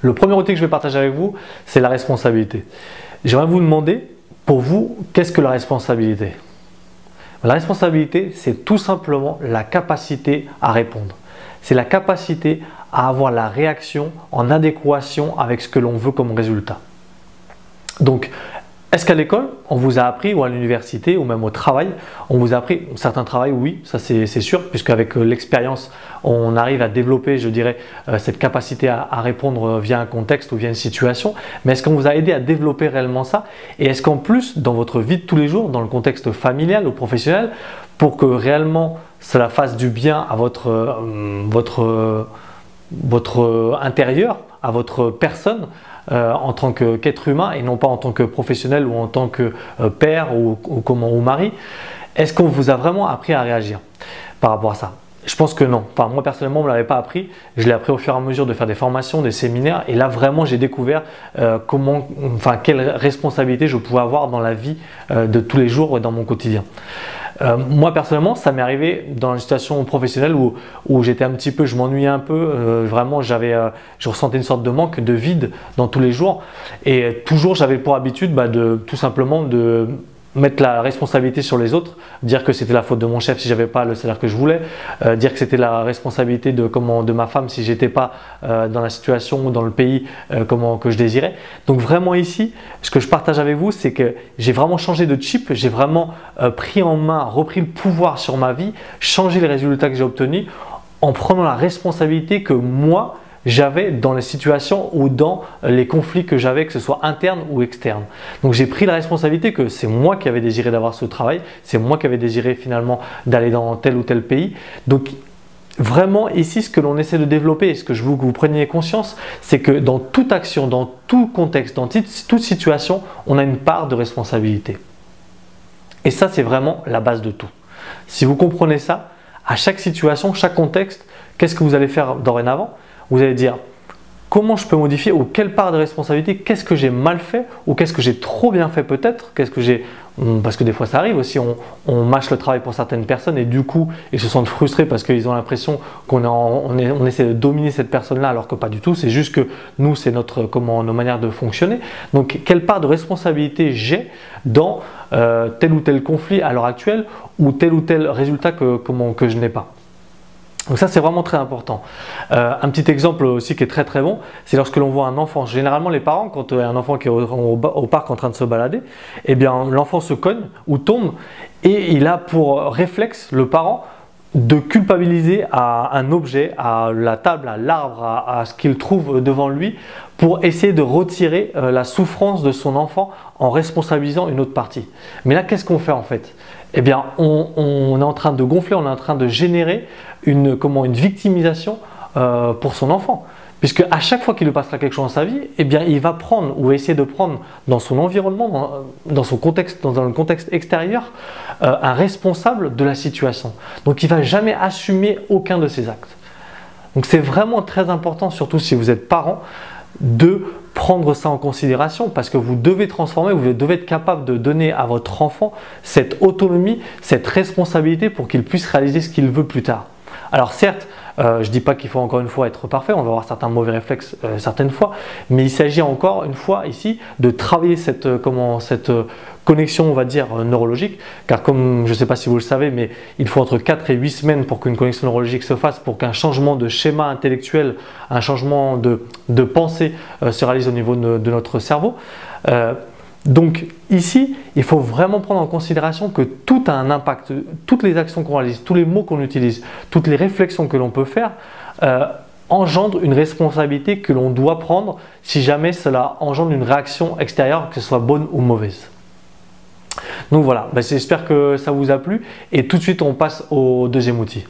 Le premier outil que je vais partager avec vous, c'est la responsabilité. J'aimerais vous demander, pour vous, qu'est-ce que la responsabilité? La responsabilité, c'est tout simplement la capacité à répondre. C'est la capacité à avoir la réaction en adéquation avec ce que l'on veut comme résultat. Donc, est-ce qu'à l'école, on vous a appris, ou à l'université, ou même au travail, on vous a appris, certains travails, oui, ça c'est sûr, puisque avec l'expérience, on arrive à développer, je dirais, cette capacité à répondre via un contexte ou via une situation. Mais est-ce qu'on vous a aidé à développer réellement ça? Et est-ce qu'en plus, dans votre vie de tous les jours, dans le contexte familial ou professionnel, pour que réellement cela fasse du bien à votre intérieur, à votre personne, en tant qu'être humain et non pas en tant que professionnel ou en tant que père ou mari, est-ce qu'on vous a vraiment appris à réagir par rapport à ça? Je pense que non. Enfin, moi personnellement, on ne me l'avait pas appris. Je l'ai appris au fur et à mesure de faire des formations, des séminaires. Et là, vraiment, j'ai découvert quelle responsabilité je pouvais avoir dans la vie de tous les jours et dans mon quotidien. Moi personnellement, ça m'est arrivé dans une situation professionnelle où j'étais un petit peu, je m'ennuyais un peu, vraiment je ressentais une sorte de manque, de vide dans tous les jours et toujours j'avais pour habitude tout simplement de mettre la responsabilité sur les autres, dire que c'était la faute de mon chef si j'avais pas le salaire que je voulais, dire que c'était la responsabilité de ma femme si j'étais pas dans la situation ou dans le pays que je désirais. Donc vraiment ici, ce que je partage avec vous, c'est que j'ai vraiment changé de chip, j'ai vraiment pris en main, repris le pouvoir sur ma vie, changé les résultats que j'ai obtenus en prenant la responsabilité que moi, j'avais dans les situations ou dans les conflits que j'avais, que ce soit interne ou externe. Donc j'ai pris la responsabilité que c'est moi qui avais désiré d'avoir ce travail, c'est moi qui avais désiré finalement d'aller dans tel ou tel pays. Donc vraiment ici, ce que l'on essaie de développer et ce que je veux que vous preniez conscience, c'est que dans toute action, dans tout contexte, dans toute situation, on a une part de responsabilité. Et ça, c'est vraiment la base de tout. Si vous comprenez ça, à chaque situation, chaque contexte, qu'est-ce que vous allez faire dorénavant? Vous allez dire comment je peux modifier ou quelle part de responsabilité, qu'est-ce que j'ai mal fait ou qu'est-ce que j'ai trop bien fait peut-être, parce que des fois ça arrive aussi, on mâche le travail pour certaines personnes et du coup ils se sentent frustrés parce qu'ils ont l'impression qu'on essaie de dominer cette personne-là alors que pas du tout, c'est juste que nous c'est nos manières de fonctionner. Donc quelle part de responsabilité j'ai dans tel ou tel conflit à l'heure actuelle ou tel résultat que je n'ai pas. Donc ça c'est vraiment très important. Un petit exemple aussi qui est très très bon, c'est lorsque l'on voit un enfant. Généralement les parents, quand un enfant qui est au parc en train de se balader, eh bien l'enfant se cogne ou tombe et il a pour réflexe, le parent, de culpabiliser à un objet, à la table, à l'arbre, à ce qu'il trouve devant lui pour essayer de retirer la souffrance de son enfant en responsabilisant une autre partie. Mais là qu'est-ce qu'on fait en fait? Eh bien, on est en train de gonfler, on est en train de générer une victimisation pour son enfant. Puisque à chaque fois qu'il lui passera quelque chose dans sa vie, eh bien, il va prendre ou essayer de prendre dans son environnement, dans le contexte extérieur, un responsable de la situation. Donc, il ne va jamais assumer aucun de ses actes. Donc, c'est vraiment très important, surtout si vous êtes parent, de prendre ça en considération parce que vous devez transformer, vous devez être capable de donner à votre enfant cette autonomie, cette responsabilité pour qu'il puisse réaliser ce qu'il veut plus tard. Alors certes, je ne dis pas qu'il faut encore une fois être parfait, on va avoir certains mauvais réflexes certaines fois, mais il s'agit encore une fois ici de travailler cette connexion, on va dire, neurologique, car comme je ne sais pas si vous le savez, mais il faut entre 4 et 8 semaines pour qu'une connexion neurologique se fasse, pour qu'un changement de schéma intellectuel, un changement de pensée se réalise au niveau de notre cerveau. Donc ici, il faut vraiment prendre en considération que tout a un impact, toutes les actions qu'on réalise, tous les mots qu'on utilise, toutes les réflexions que l'on peut faire engendrent une responsabilité que l'on doit prendre si jamais cela engendre une réaction extérieure, que ce soit bonne ou mauvaise. Donc voilà, j'espère que ça vous a plu et tout de suite on passe au deuxième outil.